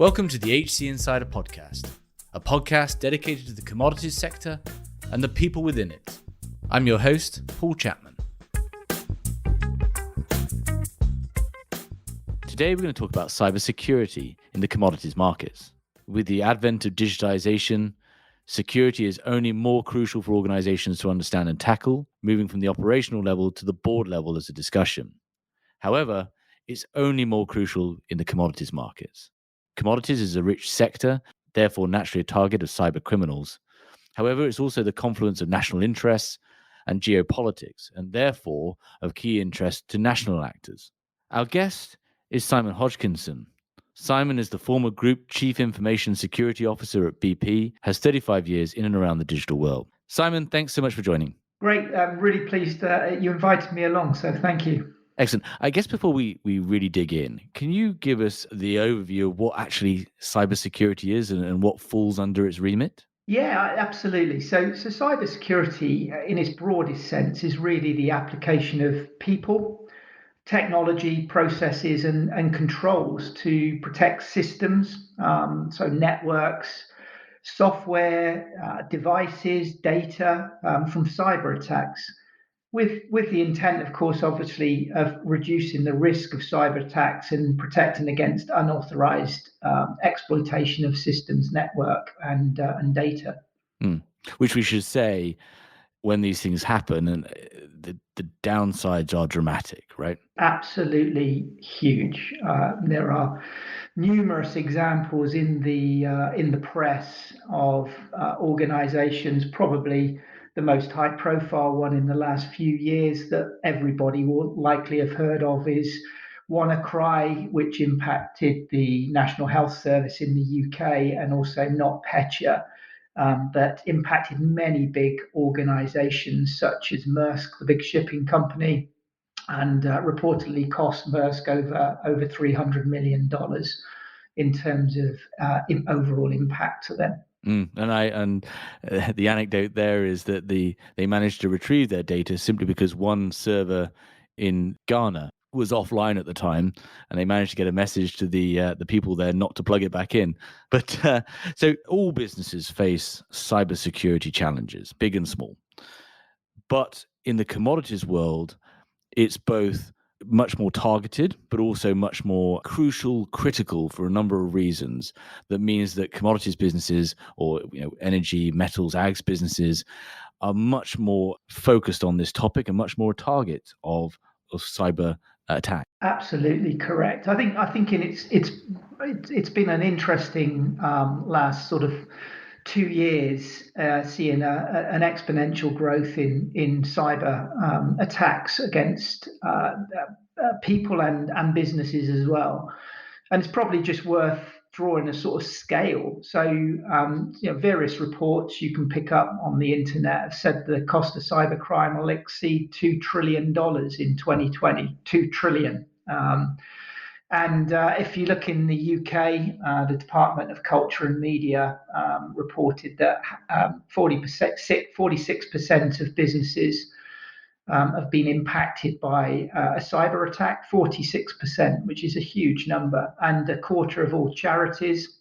Welcome to the HC Insider Podcast, a podcast dedicated to the commodities sector and the people within it. I'm your host, Paul Chapman. Today we're going to talk about cybersecurity in the commodities markets. With the advent of digitization, security is only more crucial for organizations to understand and tackle, moving from the operational level to the board level as a discussion. However, it's only more crucial in the commodities markets. Commodities is a rich sector, therefore naturally a target of cyber criminals. However, it's also the confluence of national interests and geopolitics, and therefore of key interest to national actors. Our guest is Simon Hodgkinson. Simon is the former Group Chief Information Security Officer at BP, has 35 years in and around the digital world. Simon, thanks so much for joining. Great. I'm really pleased you invited me along, so thank you. Excellent. I guess before we really dig in, can you give us the overview of what actually cybersecurity is and what falls under its remit? Yeah, absolutely. So cybersecurity, in its broadest sense, is really the application of people, technology, processes, and controls to protect systems, so networks, software, devices, data from cyber attacks. With the intent, of course, obviously, of reducing the risk of cyber attacks and protecting against unauthorized exploitation of systems, network, and data. Which we should say, when these things happen, and the downsides are dramatic, right? Absolutely huge. There are numerous examples in the press of organizations, probably the most high-profile one in the last few years that everybody will likely have heard of is WannaCry, which impacted the National Health Service in the UK, and also NotPetya, that impacted many big organizations such as Maersk, the big shipping company, and reportedly cost Maersk over $300 million in terms of overall impact to them. And the anecdote there is that they managed to retrieve their data simply because one server in Ghana was offline at the time, and they managed to get a message to the people there not to plug it back in. But so all businesses face cybersecurity challenges, big and small. But in the commodities world, it's both much more targeted, but also much more critical for a number of reasons. That means that commodities businesses, or energy, metals, ags businesses, are much more focused on this topic and much more a target of cyber attack. Absolutely correct. I think it's been an interesting last sort of 2 years, seeing an exponential growth in cyber attacks against people and businesses as well. And it's probably just worth drawing a sort of scale. So, various reports you can pick up on the internet have said the cost of cybercrime will exceed $2 trillion in 2020. $2 trillion. And if you look in the UK, the Department of Culture and Media reported that 46% of businesses have been impacted by a cyber attack, 46%, which is a huge number. And a quarter of all charities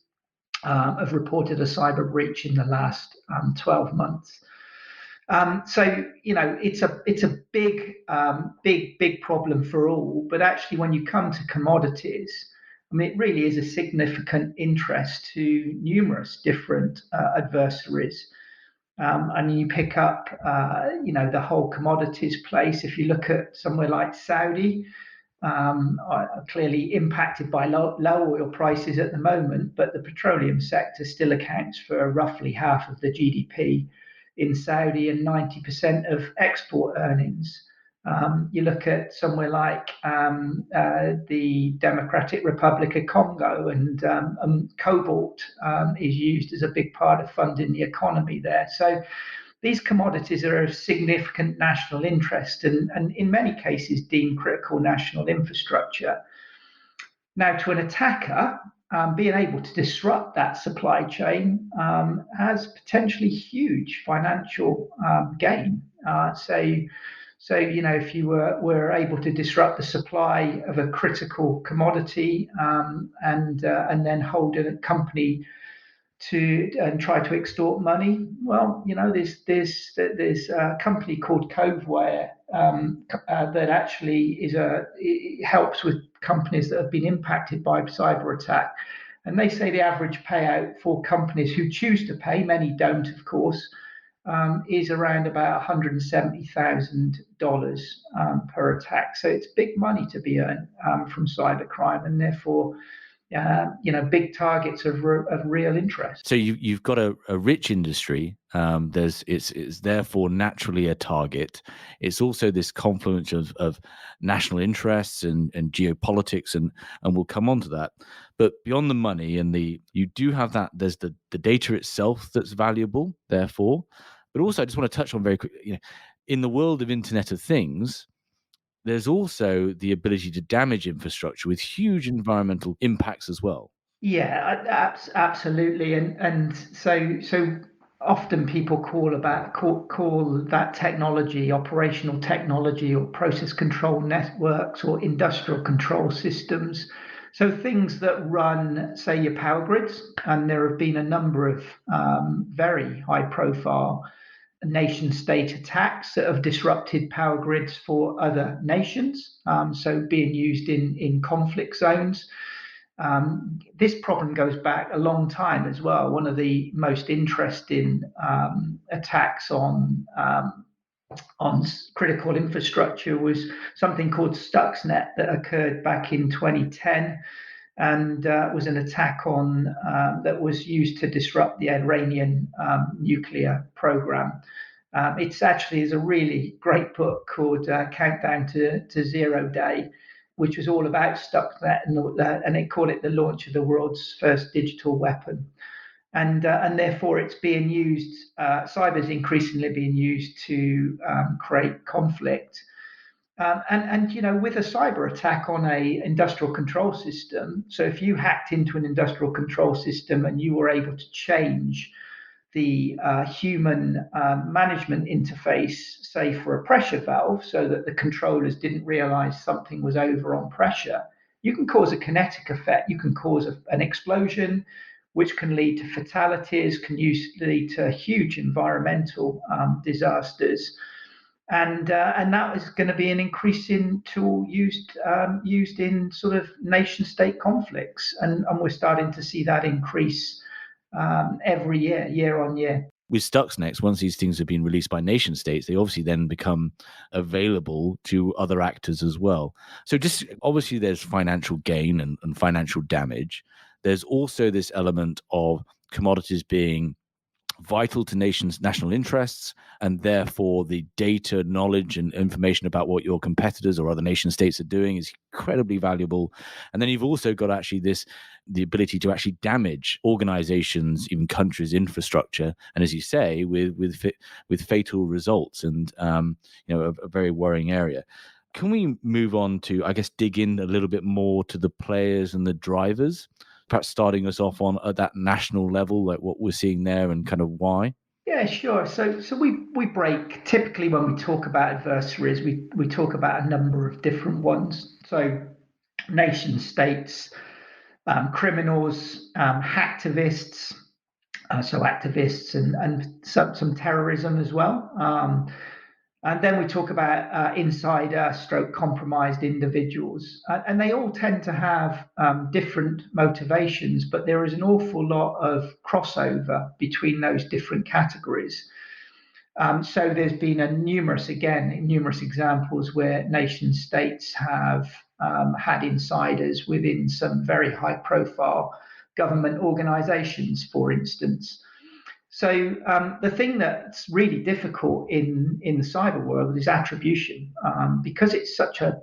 have reported a cyber breach in the last 12 months. So it's a big problem for all. But actually, when you come to commodities, I mean, it really is a significant interest to numerous different adversaries. And you pick up, the whole commodities place. If you look at somewhere like Saudi, are clearly impacted by low oil prices at the moment, but the petroleum sector still accounts for roughly half of the GDP in Saudi and 90% of export earnings. You look at somewhere like the Democratic Republic of Congo, and cobalt is used as a big part of funding the economy there. So these commodities are of significant national interest and in many cases deemed critical national infrastructure. Now, to an attacker, being able to disrupt that supply chain has potentially huge financial gain. So, if you were able to disrupt the supply of a critical commodity, and then hold a company to and try to extort money, well, there's a company called Coveware, that actually it helps with companies that have been impacted by cyber attack. And they say the average payout for companies who choose to pay, many don't, of course, is around about $170,000 per attack. So it's big money to be earned from cybercrime, and therefore, big targets of real interest. So you've got a rich industry. It's therefore naturally a target. It's also this confluence of national interests and geopolitics, and we'll come on to that. But beyond the money you do have that. There's the data itself that's valuable. Therefore, but also I just want to touch on very quickly. In the world of Internet of Things, there's also the ability to damage infrastructure with huge environmental impacts as well. Yeah, absolutely, and so often people call that technology operational technology, or process control networks, or industrial control systems. So things that run, say, your power grids, and there have been a number of very high-profile nation-state attacks that have disrupted power grids for other nations. So being used in conflict zones. This problem goes back a long time as well. One of the most interesting attacks on critical infrastructure was something called Stuxnet that occurred back in 2010, and was an attack that was used to disrupt the Iranian nuclear program. It's actually is a really great book called Countdown to Zero Day, which was all about Stuxnet, and they call it the launch of the world's first digital weapon. And therefore it's being used. Cyber is increasingly being used to create conflict. With a cyber attack on a industrial control system, so if you hacked into an industrial control system and you were able to change the human management interface, say for a pressure valve, so that the controllers didn't realize something was over on pressure, you can cause a kinetic effect. You can cause an explosion, which can lead to fatalities, lead to huge environmental disasters. And that is going to be an increasing tool used in sort of nation state conflicts, and we're starting to see that increase every year on year. With Stuxnet, once these things have been released by nation states, they obviously then become available to other actors as well. So just obviously there's financial gain and financial damage. There's also this element of commodities being vital to national interests, and therefore the data, knowledge, and information about what your competitors or other nation states are doing is incredibly valuable. And then you've also got actually the ability to actually damage organizations, even countries' infrastructure, and as you say, with fatal results, and a very worrying area. Can we move on to, I guess, dig in a little bit more to the players and the drivers? Perhaps starting us off at that national level, like what we're seeing there and kind of why? Yeah, sure. So we break, typically when we talk about adversaries, we talk about a number of different ones. So nation states, criminals, hacktivists, so activists, and some terrorism as well. And then we talk about insider stroke compromised individuals. And they all tend to have different motivations, but there is an awful lot of crossover between those different categories. So there's been numerous examples where nation states have had insiders within some very high profile government organizations, for instance. So the thing that's really difficult in the cyber world is attribution, because it's such a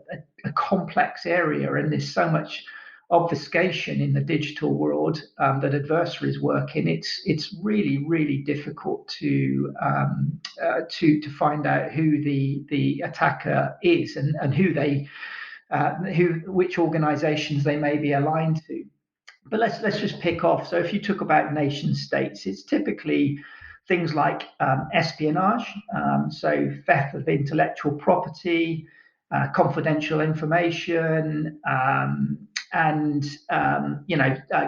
complex area, and there's so much obfuscation in the digital world that adversaries work in. It's really difficult to find out who the attacker is, and which organizations they may be aligned to. But let's just pick off. So if you talk about nation states, it's typically things like espionage, so theft of intellectual property, confidential information, and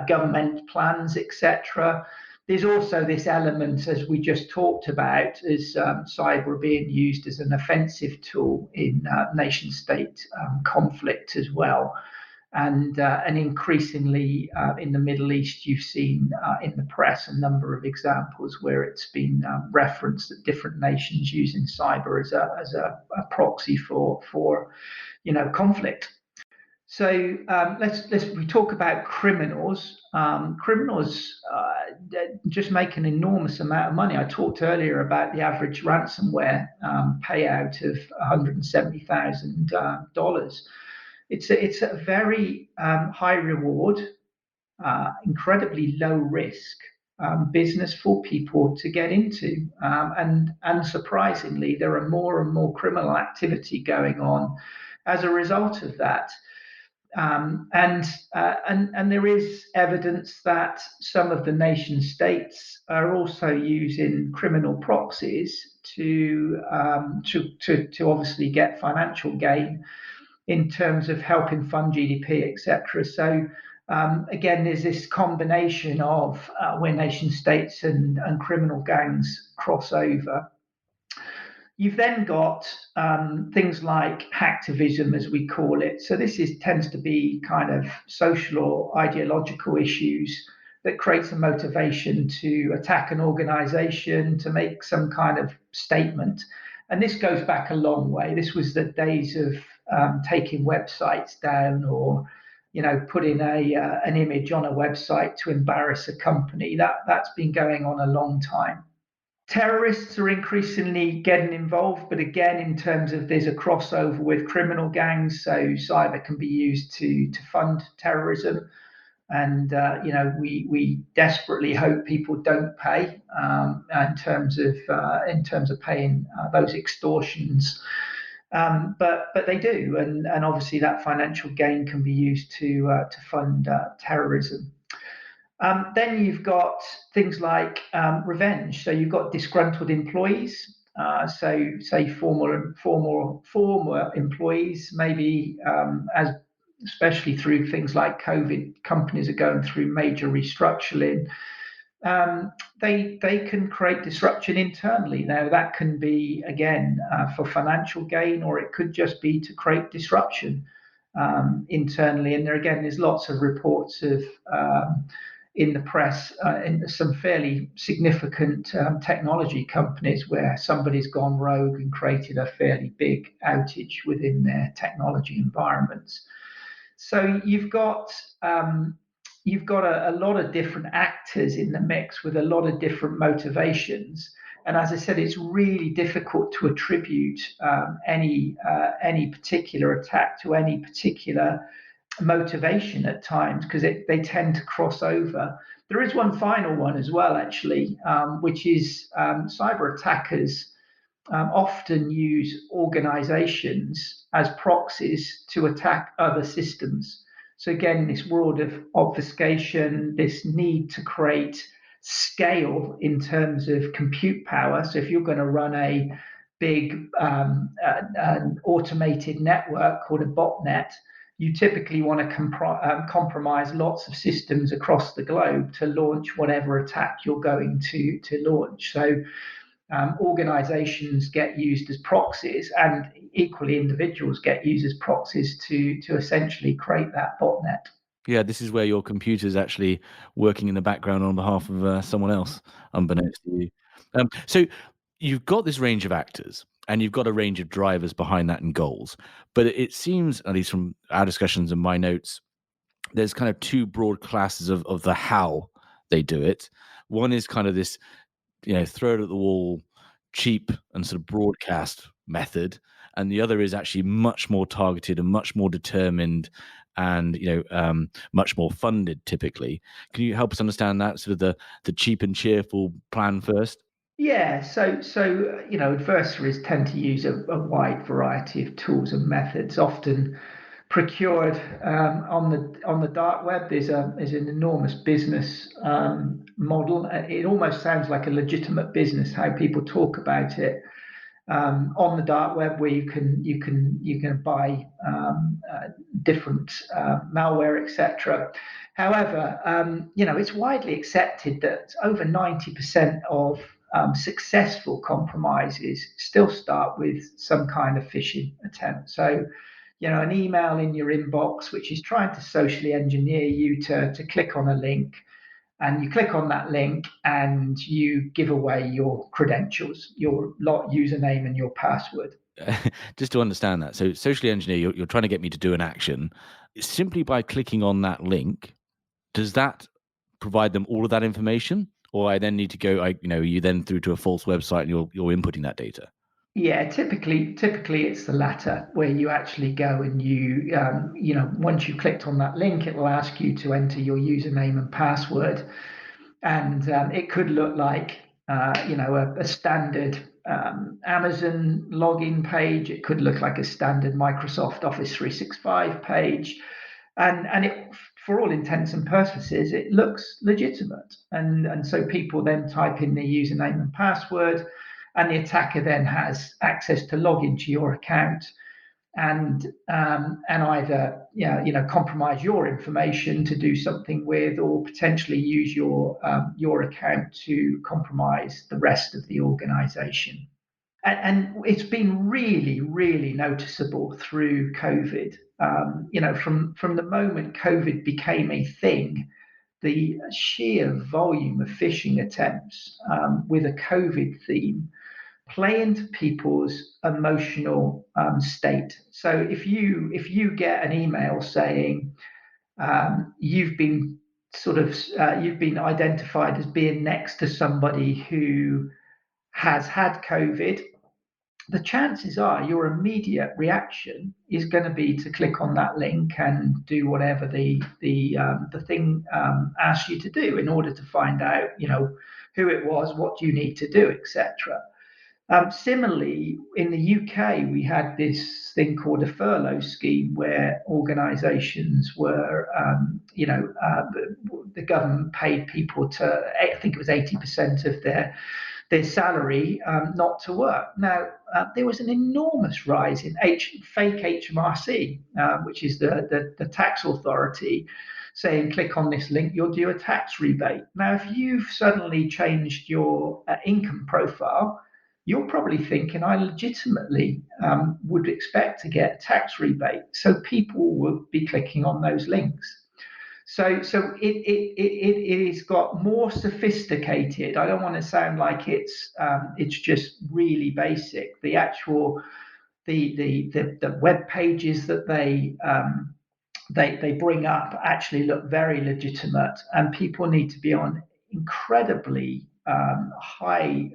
government plans, etc. There's also this element, as we just talked about, as cyber being used as an offensive tool in nation-state conflict as well. And increasingly in the Middle East, you've seen in the press a number of examples where it's been referenced that different nations using cyber as a proxy for conflict. So we talk about criminals. Criminals just make an enormous amount of money. I talked earlier about the average ransomware payout of $170,000. It's a very high reward, incredibly low risk business for people to get into, and unsurprisingly, there are more and more criminal activity going on as a result of that. And there is evidence that some of the nation states are also using criminal proxies to obviously get financial gain in terms of helping fund GDP, etc. So again, there's this combination of where nation states and criminal gangs cross over. You've then got things like hacktivism, as we call it. So this tends to be kind of social or ideological issues that creates a motivation to attack an organization, to make some kind of statement. And this goes back a long way. This was the days of taking websites down, or putting an image on a website to embarrass a company. That's been going on a long time. Terrorists are increasingly getting involved, but again, in terms of there's a crossover with criminal gangs, so cyber can be used to fund terrorism. And we desperately hope people don't pay in terms of paying those extortions. But they do, and obviously that financial gain can be used to fund terrorism. Then you've got things like revenge. So you've got disgruntled employees. So say former employees, maybe especially through things like COVID, companies are going through major restructuring. They can create disruption internally. Now that can be again for financial gain, or it could just be to create disruption internally. And there's lots of reports of in the press in some fairly significant technology companies where somebody's gone rogue and created a fairly big outage within their technology environments. So you've got a lot of different actors in the mix with a lot of different motivations. And as I said, it's really difficult to attribute any particular attack to any particular motivation at times, because they tend to cross over. There is one final one as well, actually, which is cyber attackers often use organizations as proxies to attack other systems. So again, this world of obfuscation, this need to create scale in terms of compute power. So if you're going to run a big an automated network called a botnet, you typically want to compromise lots of systems across the globe to launch whatever attack you're going to launch. So organizations get used as proxies, and equally individuals get used as proxies to essentially create that botnet. Yeah, this is where your computer's actually working in the background on behalf of someone else, unbeknownst to you. So you've got this range of actors, and you've got a range of drivers behind that and goals. But it seems, at least from our discussions and my notes, there's kind of two broad classes of the how they do it. One is kind of this, throw it at the wall, cheap and sort of broadcast method, and the other is actually much more targeted and much more determined, and much more funded typically. Can you help us understand that sort of the cheap and cheerful plan first? Yeah, so adversaries tend to use a wide variety of tools and methods. Often procured on the dark web. There's an enormous business model. It almost sounds like a legitimate business how people talk about it. On the dark web, where you can buy different malware, etc. However, it's widely accepted that over 90% of successful compromises still start with some kind of phishing attempt. So, an email in your inbox which is trying to socially engineer you to click on a link, and you click on that link and you give away your credentials, your username and your password. Just to understand that, so socially engineer, you're trying to get me to do an action simply by clicking on that link. Does that provide them all of that information, or I then need to go, you then through to a false website and you're inputting that data? Yeah, typically it's the latter, where you actually go and once you've clicked on that link, it will ask you to enter your username and password, and it could look like a standard Amazon login page. It could look like a standard Microsoft Office 365 page, and it, for all intents and purposes, it looks legitimate, and so people then type in their username and password, and the attacker then has access to log into your account and either compromise your information to do something with, or potentially use your account to compromise the rest of the organization. And it's been really, really noticeable through COVID. From the moment COVID became a thing, the sheer volume of phishing attempts with a COVID theme play into people's emotional state. So if you get an email saying you've been you've been identified as being next to somebody who has had COVID, the chances are your immediate reaction is going to be to click on that link and do whatever the thing asks you to do in order to find out, who it was, what do you need to do, etc. Similarly, in the UK, we had this thing called a furlough scheme where organisations were, the government paid people to, I think it was 80% of their salary not to work. Now, there was an enormous rise in fake HMRC, which is the tax authority, saying, click on this link, you'll do a tax rebate. Now, if you've suddenly changed your income profile, you're probably thinking, I legitimately would expect to get a tax rebate. So people will be clicking on those links. So it has got more sophisticated. I don't want to sound like it's just really basic. The actual the web pages that they bring up actually look very legitimate, and people need to be on incredibly high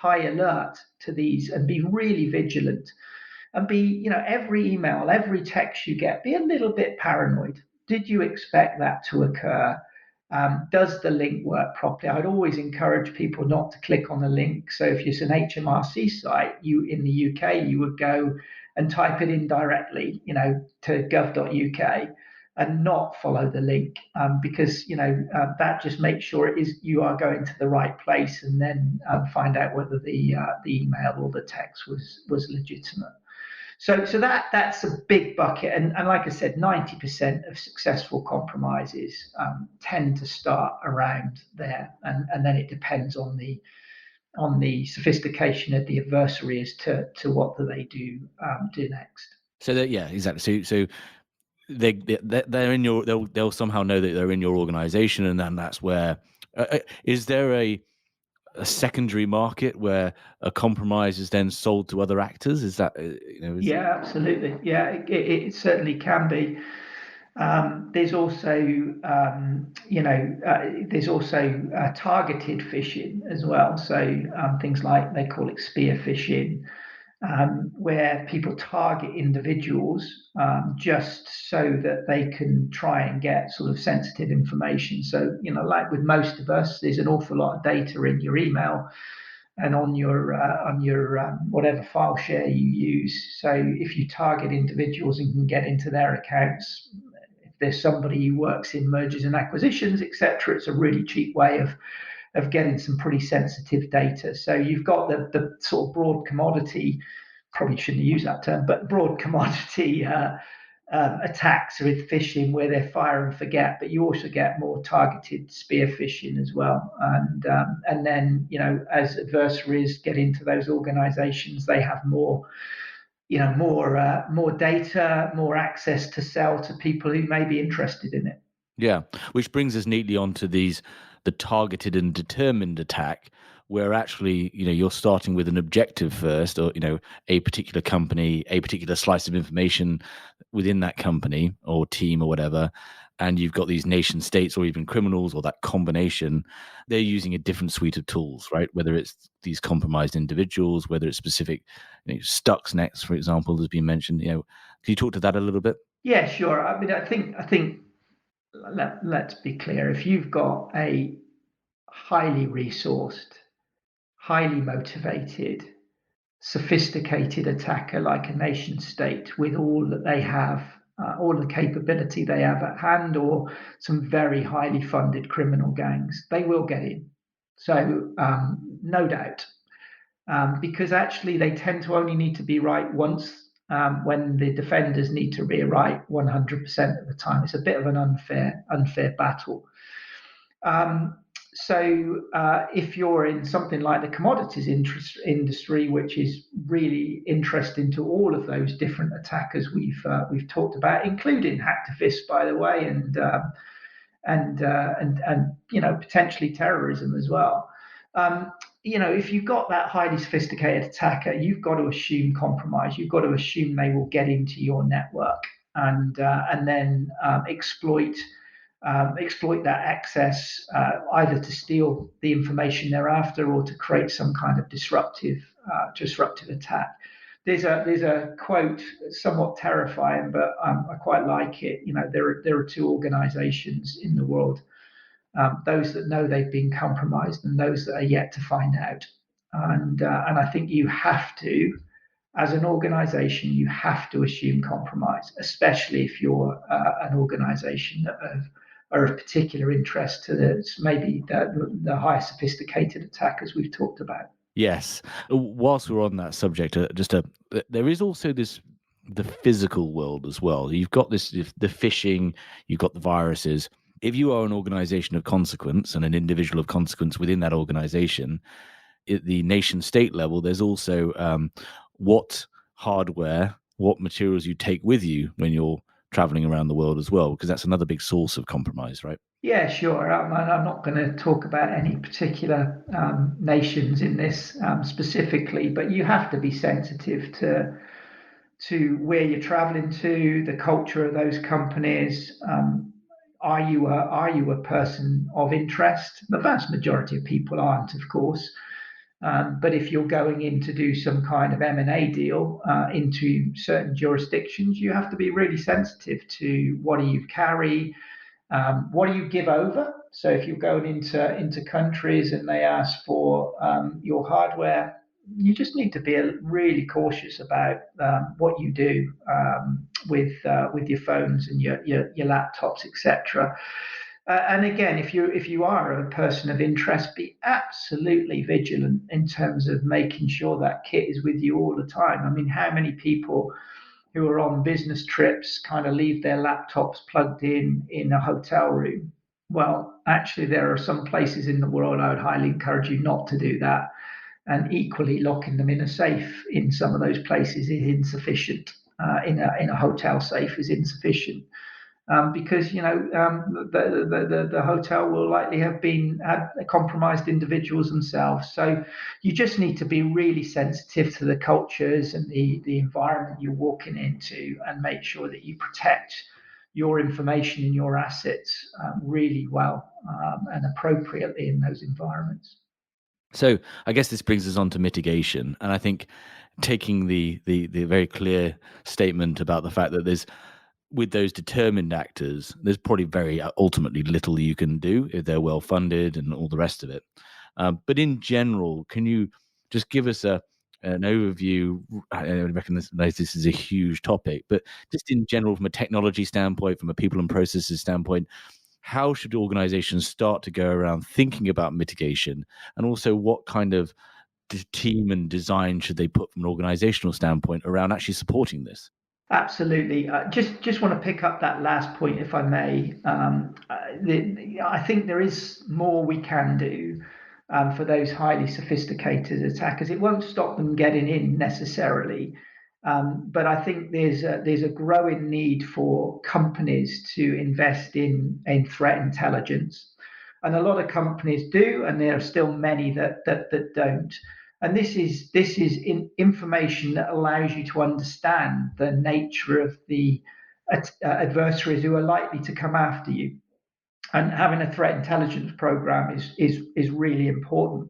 alert to these and be really vigilant, and be, every email, every text you get, be a little bit paranoid. Did you expect that to occur? Does the link work properly? I'd always encourage people not to click on the link. So if it's an HMRC site, in the UK, you would go and type it in directly, to gov.uk, and not follow the link, because that just makes sure you are going to the right place, and then find out whether the email or the text was legitimate. So that's a big bucket, and like I said, 90% of successful compromises tend to start around there, and then it depends on the sophistication of the adversary as to what do they do next. So that, yeah, exactly. So they're in your, they'll somehow know that they're in your organization, and then that's where is there a secondary market where a compromise is then sold to other actors? Is that Yeah, absolutely. Yeah, it certainly can be. There's also targeted phishing as well. So things like, they call it spear phishing, where people target individuals just so that they can try and get sort of sensitive information. So, like with most of us, there's an awful lot of data in your email. and on your whatever file share you use. So if you target individuals and can get into their accounts, if there's somebody who works in mergers and acquisitions, etc., it's a really cheap way of getting some pretty sensitive data. So you've got the sort of broad commodity, probably shouldn't use that term, but broad commodity attacks with phishing where they're fire and forget, but you also get more targeted spear phishing as well. And then, as adversaries get into those organizations, they have more data, more access to sell to people who may be interested in it. Yeah, which brings us neatly onto the targeted and determined attack, where actually, you're starting with an objective first, or, a particular company, a particular slice of information within that company or team or whatever. And you've got these nation states or even criminals or that combination. They're using a different suite of tools, right? Whether it's these compromised individuals, whether it's specific, Stuxnets, for example, has been mentioned. Can you talk to that a little bit? Yeah, sure. I mean, I think let's be clear. If you've got a highly resourced, highly motivated, sophisticated attacker like a nation state with all that they have, all the capability they have at hand, or some very highly funded criminal gangs, they will get in. So, no doubt, because actually they tend to only need to be right once. When the defenders need to be right 100% of the time, it's a bit of an unfair battle. So if you're in something like the commodities industry, which is really interesting to all of those different attackers we've talked about, including hacktivists, by the way, and potentially terrorism as well. If you've got that highly sophisticated attacker, you've got to assume compromise. You've got to assume they will get into your network and then exploit that access, either to steal the information they're after or to create some kind of disruptive attack. There's a quote, somewhat terrifying, but I quite like it. There are two organizations in the world, those that know they've been compromised and those that are yet to find out. And I think you have to, as an organization, you have to assume compromise, especially if you're an organization that are of particular interest to maybe the high sophisticated attackers we've talked about. Yes. Whilst we're on that subject, there is also the physical world as well. You've got the phishing, you've got the viruses. If you are an organization of consequence and an individual of consequence within that organization, at the nation state level, there's also what hardware, what materials you take with you when you're traveling around the world as well, because that's another big source of compromise, right? Yeah, sure. I'm not going to talk about any particular nations in this specifically, but you have to be sensitive to where you're traveling to, the culture of those companies. Are you a person of interest? The vast majority of people aren't, of course. But if you're going in to do some kind of M&A deal into certain jurisdictions, you have to be really sensitive to what do you carry, what do you give over. So if you're going into countries and they ask for your hardware, you just need to be really cautious about what you do with your phones and your laptops, etc. And again, if you are a person of interest, be absolutely vigilant in terms of making sure that kit is with you all the time. I mean, how many people who are on business trips kind of leave their laptops plugged in a hotel room? Well, actually, there are some places in the world I would highly encourage you not to do that. And equally, locking them in a safe in some of those places is insufficient. In a hotel safe is insufficient. Because the hotel will likely have had compromised individuals themselves. So you just need to be really sensitive to the cultures and the environment you're walking into, and make sure that you protect your information and your assets really well and appropriately in those environments. So I guess this brings us on to mitigation, and I think taking the very clear statement about the fact that with those determined actors, there's probably very ultimately little you can do if they're well funded and all the rest of it. But in general, can you just give us an overview. I recognize this is a huge topic, but just in general, from a technology standpoint, from a people and processes standpoint, how should organizations start to go around thinking about mitigation, and also what kind of team and design should they put from an organizational standpoint around actually supporting this? Absolutely. Just want to pick up that last point, if I may. I think there is more we can do for those highly sophisticated attackers. It won't stop them getting in necessarily, but I think there's a growing need for companies to invest in threat intelligence, and a lot of companies do, and there are still many that don't. And this is information that allows you to understand the nature of the adversaries who are likely to come after you. And having a threat intelligence program is really important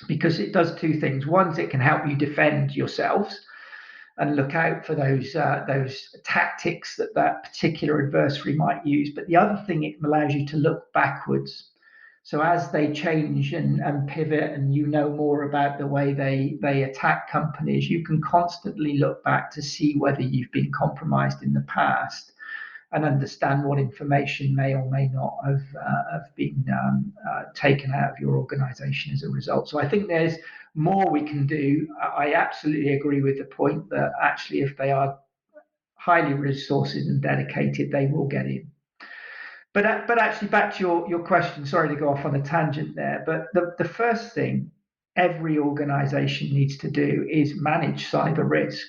because it does two things. One is it can help you defend yourselves and look out for those tactics that particular adversary might use. But the other thing, it allows you to look backwards. So as they change and pivot, and you know more about the way they attack companies, you can constantly look back to see whether you've been compromised in the past and understand what information may or may not have been taken out of your organization as a result. So I think there's more we can do. I absolutely agree with the point that actually, if they are highly resourced and dedicated, they will get in. But actually, back to your question, sorry to go off on a tangent there, but the first thing every organization needs to do is manage cyber risk,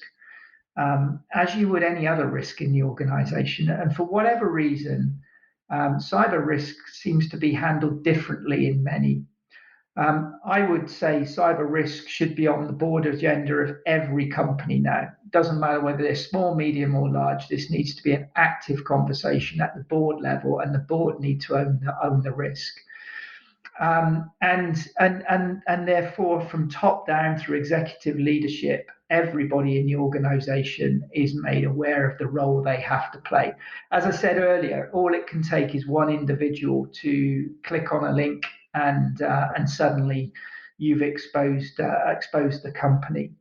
as you would any other risk in the organization. And for whatever reason, cyber risk seems to be handled differently in many. I would say cyber risk should be on the board agenda of every company now. It doesn't matter whether they're small, medium, or large. This needs to be an active conversation at the board level, and the board need to own the risk. And therefore, from top down through executive leadership, everybody in the organization is made aware of the role they have to play. As I said earlier, all it can take is one individual to click on a link, and suddenly you've exposed the company.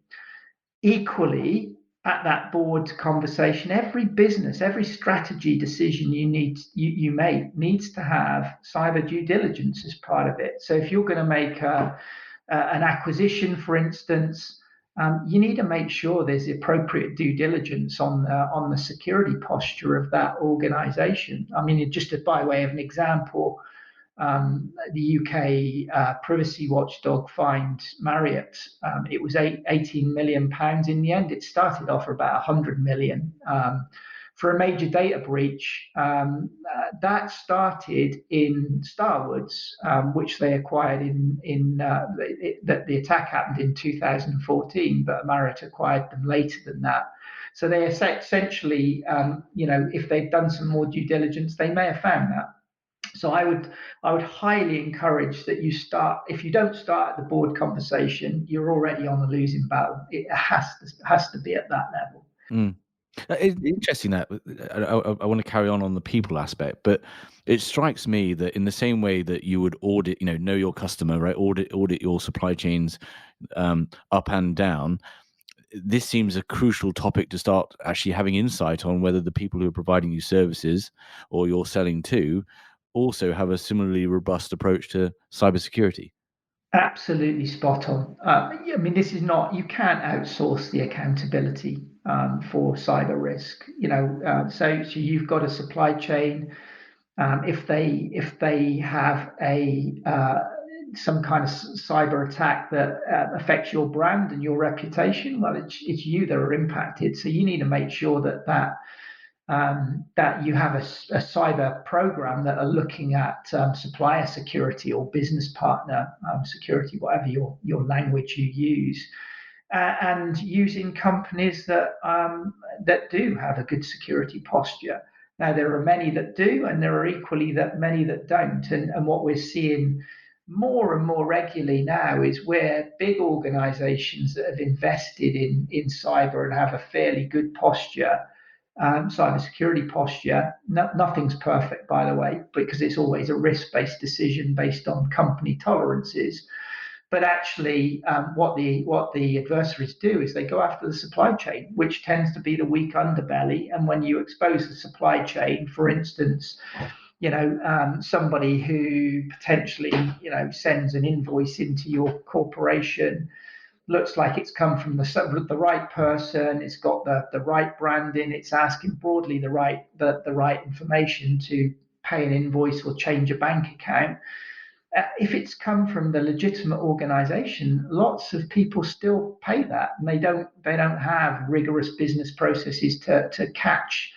Equally, at that board conversation, every business, every strategy decision you make needs to have cyber due diligence as part of it. So if you're going to make an acquisition, for instance, you need to make sure there's the appropriate due diligence on the security posture of that organization. I mean, just by way of an example, the UK privacy watchdog fined Marriott. It was £18 million. In the end, it started off for about 100 million for a major data breach. That started in Starwoods, which they acquired that the attack happened in 2014, but Marriott acquired them later than that. So they essentially, if they'd done some more due diligence, they may have found that. So I would highly encourage that you start. If you don't start at the board conversation, you're already on the losing battle. It has to be at that level. Mm. It's interesting that I want to carry on the people aspect, but it strikes me that in the same way that you would audit, know your customer, right? Audit your supply chains up and down. This seems a crucial topic to start actually having insight on whether the people who are providing you services or you're selling to also have a similarly robust approach to cybersecurity. Absolutely spot on. I mean, this is not, you can't outsource the accountability for cyber risk. So you've got a supply chain. If they have some kind of cyber attack that affects your brand and your reputation, well, it's you that are impacted. So you need to make sure that you have a cyber program that are looking at supplier security or business partner security, whatever your language you use, and using companies that do have a good security posture. Now, there are many that do, and there are equally many that don't. And what we're seeing more and more regularly now is where big organizations that have invested in cyber and have a fairly good posture, cybersecurity posture. Nothing's perfect, by the way, because it's always a risk-based decision based on company tolerances. But actually, what the adversaries do is they go after the supply chain, which tends to be the weak underbelly. And when you expose the supply chain, for instance, somebody who potentially, sends an invoice into your corporation, looks like it's come from the right person, it's got the right branding, it's asking broadly the right information to pay an invoice or change a bank account. If it's come from the legitimate organization, lots of people still pay that, and they don't have rigorous business processes to catch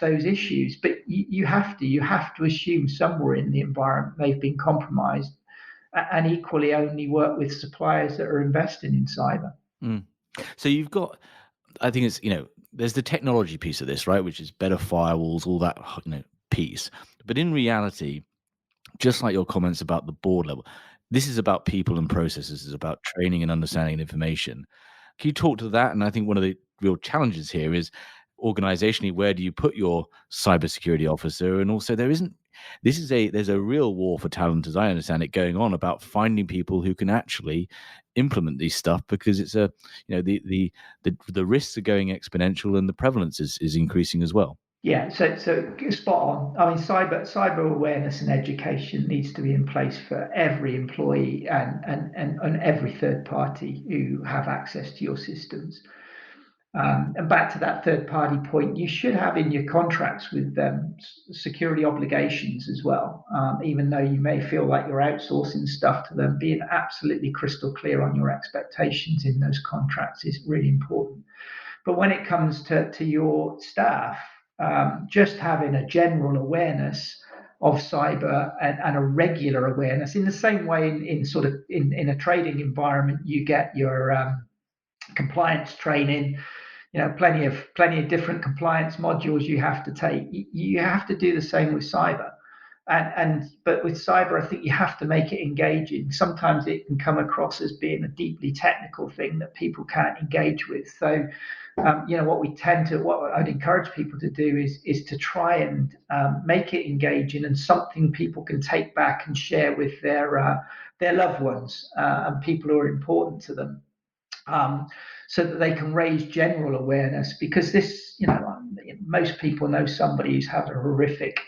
those issues. But you have to assume somewhere in the environment they've been compromised, and equally only work with suppliers that are investing in cyber. So you've got, I think it's, there's the technology piece of this, right, which is better firewalls, all that, piece. But in reality, just like your comments about the board level, this is about people and processes. It's about training and understanding and information. Can you talk to that? And I think one of the real challenges here is organizationally, where do you put your cybersecurity officer? And also, there's a real war for talent, as I understand it, going on about finding people who can actually implement these stuff, because it's the risks are going exponential and the prevalence is increasing as well. Yeah, so spot on. I mean, cyber awareness and education needs to be in place for every employee and every third party who have access to your systems. And back to that third party point, you should have in your contracts with them security obligations as well. Even though you may feel like you're outsourcing stuff to them, being absolutely crystal clear on your expectations in those contracts is really important. But when it comes to your staff, just having a general awareness of cyber and a regular awareness, in the same way in a trading environment, you get your compliance training, plenty of different compliance modules you have to take. You have to do the same with cyber. But with cyber, I think you have to make it engaging. Sometimes it can come across as being a deeply technical thing that people can't engage with. So, what I'd encourage people to do is to try and make it engaging and something people can take back and share with their loved ones and people who are important to them. So that they can raise general awareness, because this, most people know somebody who's had a horrific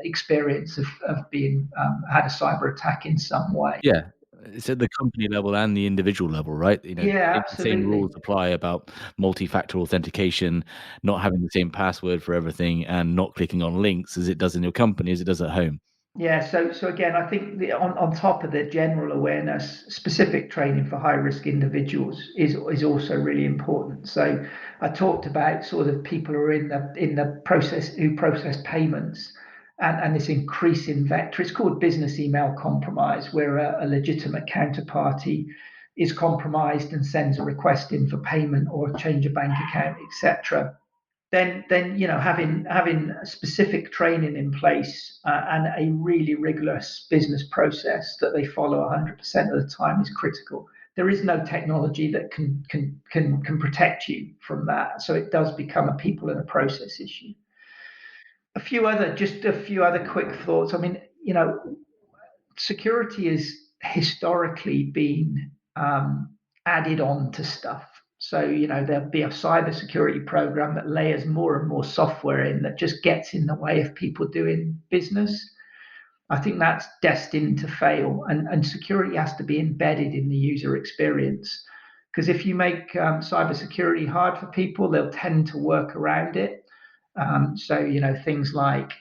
experience of being had a cyber attack in some way. Yeah, it's at the company level and the individual level, right? Yeah, The same absolutely. rules apply about multi-factor authentication, not having the same password for everything, and not clicking on links as it does in your company as it does at home. Yeah, so again, I think on top of the general awareness, specific training for high risk individuals is also really important. So I talked about sort of people who are in the process, who process payments, and this increasing vector. It's called business email compromise, where a legitimate counterparty is compromised and sends a request in for payment or change a bank account, etc. Then having specific training in place and a really rigorous business process that they follow 100% of the time is critical. There is no technology that can protect you from that, so it does become a people and a process issue. A few other quick thoughts. I mean, security has historically been added on to stuff. So, there'll be a cybersecurity program that layers more and more software in that just gets in the way of people doing business. I think that's destined to fail, and security has to be embedded in the user experience. Because if you make cybersecurity hard for people, they'll tend to work around it. So, things like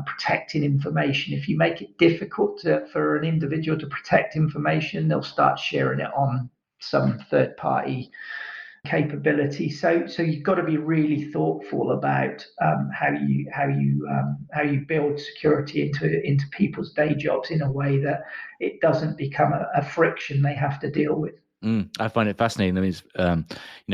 protecting information. If you make it difficult for an individual to protect information, they'll start sharing it on some third party capability. So you've got to be really thoughtful about how you build security into people's day jobs in a way that it doesn't become a friction they have to deal with. I find it fascinating. I mean,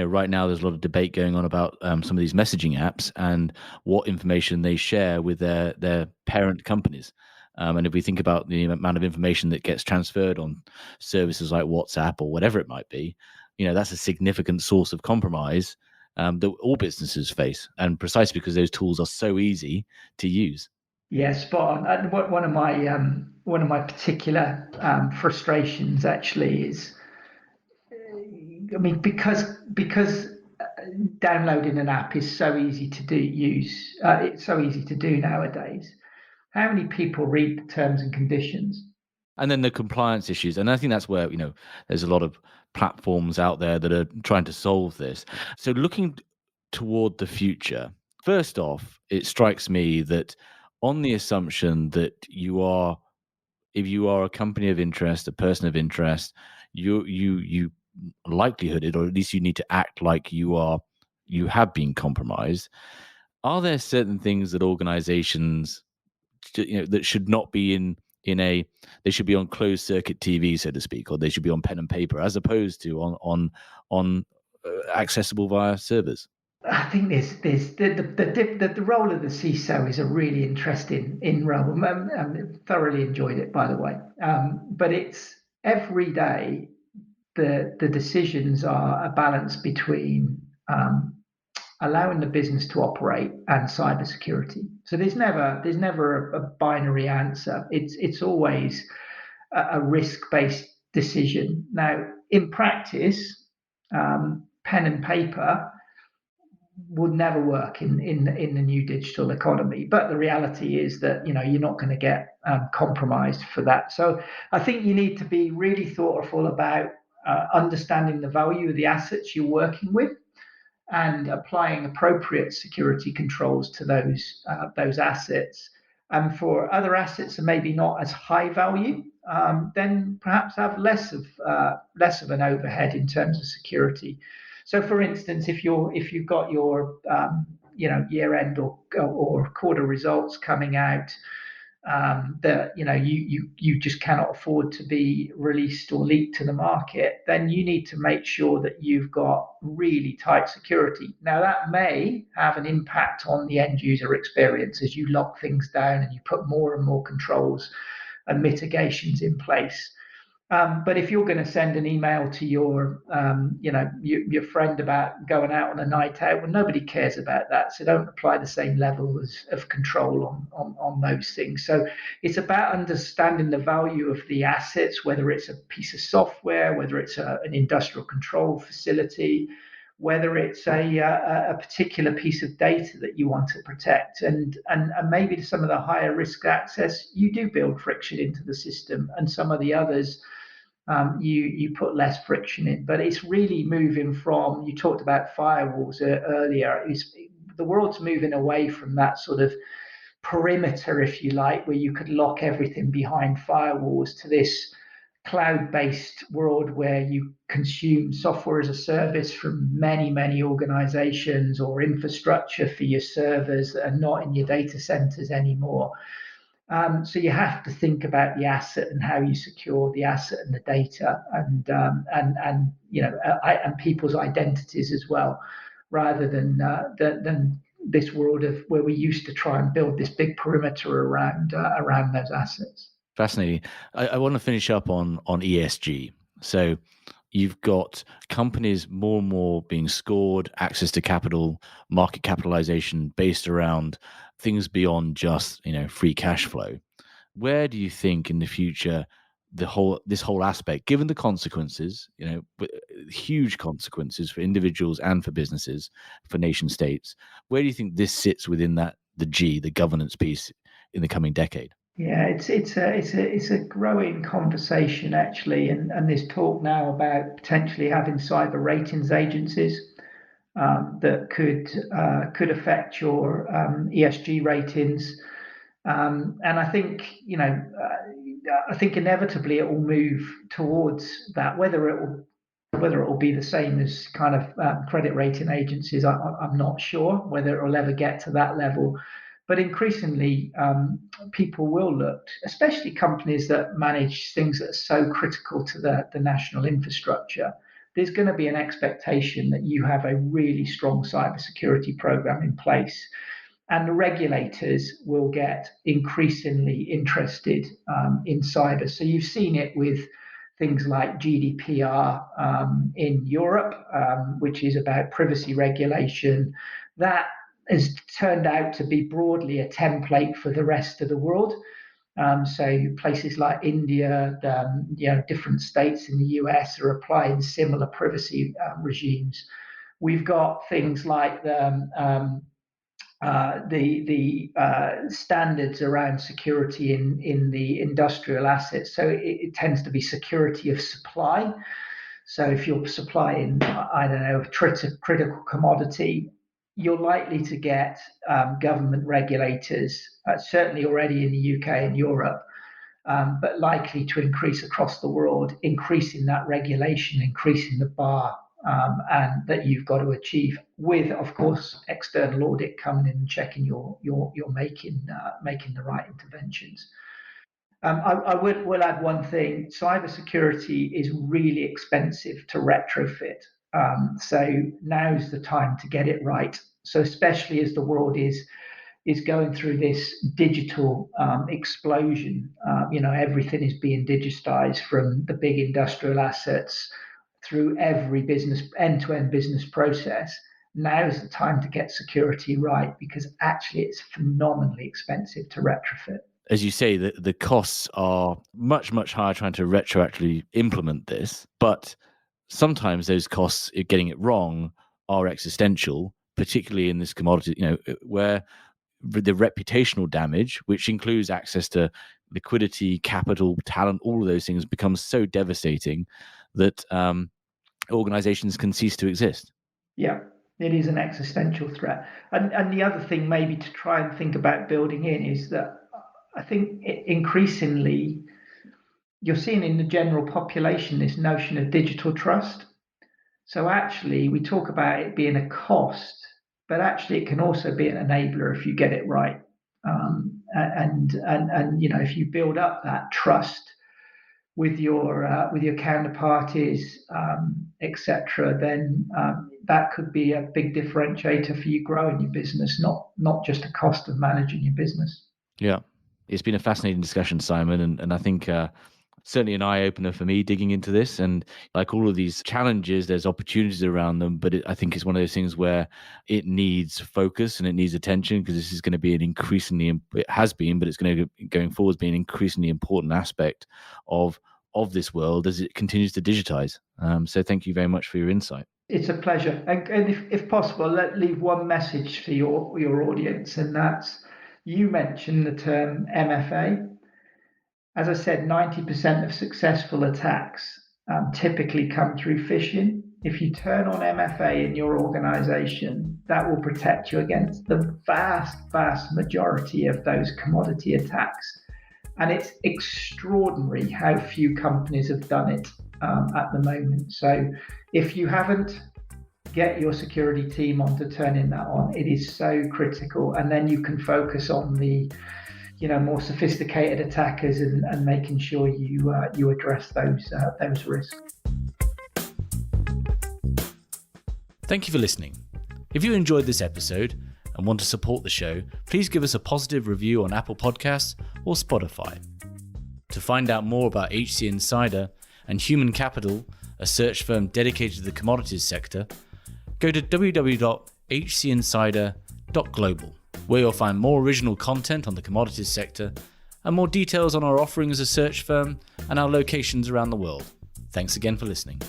right now there's a lot of debate going on about some of these messaging apps and what information they share with their parent companies. And if we think about the amount of information that gets transferred on services like WhatsApp or whatever it might be, that's a significant source of compromise that all businesses face, and precisely because those tools are so easy to use. Yeah, spot on. One of my particular frustrations actually is, I mean, because downloading an app is so easy to use. It's so easy to do nowadays. How many people read the terms and conditions? And then the compliance issues, and I think that's where there's a lot of platforms out there that are trying to solve this. So looking toward the future, first off, it strikes me that on the assumption that if you are a company of interest, a person of interest, you likelihood it, or at least you need to act like you have been compromised. Are there certain things that organizations that should not be in a they should be on closed circuit TV, so to speak, or they should be on pen and paper as opposed to on accessible via servers? I think there's the role of the CISO is a really interesting in role. Thoroughly enjoyed it, by the way. But it's every day the decisions are a balance between allowing the business to operate and cybersecurity. So there's never a binary answer. It's always a risk-based decision. Now, in practice, pen and paper would never work in the new digital economy. But the reality is that you're not going to get compromised for that. So I think you need to be really thoughtful about understanding the value of the assets you're working with and applying appropriate security controls to those assets. And for other assets that maybe not as high value, then perhaps have less of an overhead in terms of security. So, for instance, if you've got your year end or quarter results coming out that you just cannot afford to be released or leaked to the market, then you need to make sure that you've got really tight security. Now that may have an impact on the end user experience as you lock things down and you put more and more controls and mitigations in place. But if you're going to send an email to your friend about going out on a night out, well, nobody cares about that. So don't apply the same level of control on those things. So it's about understanding the value of the assets, whether it's a piece of software, whether it's an industrial control facility, whether it's a particular piece of data that you want to protect, and maybe some of the higher risk access, you do build friction into the system, and some of the others you put less friction in. But it's really moving from, you talked about firewalls earlier, the world's moving away from that sort of perimeter, if you like, where you could lock everything behind firewalls, to this cloud-based world where you consume software as a service from many organizations, or infrastructure for your servers that are not in your data centers anymore. So you have to think about the asset and how you secure the asset and the data, and people's identities as well, rather than this world of where we used to try and build this big perimeter around those assets. Fascinating. I want to finish up on ESG. So you've got companies more and more being scored, access to capital, market capitalization based around things beyond just free cash flow. Where do you think in the future this whole aspect, given the consequences, huge consequences for individuals and for businesses, for nation states, where do you think this sits within the governance piece in the coming decade? Yeah, it's a growing conversation actually, and there's talk now about potentially having cyber ratings agencies that could affect your ESG ratings. And I think inevitably it will move towards that. Whether it will be the same as kind of credit rating agencies, I'm not sure whether it will ever get to that level. But increasingly, people will look, especially companies that manage things that are so critical to the national infrastructure. There's going to be an expectation that you have a really strong cybersecurity program in place, and the regulators will get increasingly interested in cyber. So you've seen it with things like GDPR in Europe, which is about privacy regulation. That has turned out to be broadly a template for the rest of the world. So places like India, different states in the US are applying similar privacy regimes. We've got things like the standards around security in the industrial assets. So it tends to be security of supply. So if you're supplying, I don't know, a critical commodity, you're likely to get government regulators, certainly already in the UK and Europe, but likely to increase across the world, increasing that regulation, increasing the bar, and that you've got to achieve, with, of course, external audit coming in and checking you're making the right interventions. I will add one thing. Cybersecurity is really expensive to retrofit. So now's the time to get it right. So especially as the world is going through this digital explosion, everything is being digitized, from the big industrial assets through every business, end-to-end business process. Now's the time to get security right, because actually it's phenomenally expensive to retrofit. As you say, the costs are much, much higher trying to retroactively implement this, but sometimes those costs, getting it wrong, are existential, particularly in this commodity, where the reputational damage, which includes access to liquidity, capital, talent, all of those things, becomes so devastating that organizations can cease to exist. Yeah, it is an existential threat. And the other thing maybe to try and think about building in is that I think increasingly you're seeing in the general population this notion of digital trust. So actually, we talk about it being a cost, but actually it can also be an enabler if you get it right. And if you build up that trust with your counterparties, etc., then that could be a big differentiator for you growing your business, not just a cost of managing your business. Yeah, it's been a fascinating discussion, Simon, and I think certainly an eye-opener for me digging into this. And like all of these challenges, there's opportunities around them, but I think it's one of those things where it needs focus and it needs attention, because this is going to be it has been, but it's going to, going forward, be an increasingly important aspect of this world as it continues to digitize. So thank you very much for your insight. It's a pleasure. And if possible, leave one message for your audience, and that's, you mentioned the term MFA. As I said, 90% of successful attacks typically come through phishing. If you turn on MFA in your organization, that will protect you against the vast, vast majority of those commodity attacks. And it's extraordinary how few companies have done it at the moment. So if you haven't, get your security team on to turning that on. It is so critical. And then you can focus on the more sophisticated attackers and making sure you address those risks. Thank you for listening. If you enjoyed this episode and want to support the show, please give us a positive review on Apple Podcasts or Spotify. To find out more about HC Insider and Human Capital, a search firm dedicated to the commodities sector, go to www.hcinsider.global, where you'll find more original content on the commodities sector and more details on our offering as a search firm and our locations around the world. Thanks again for listening.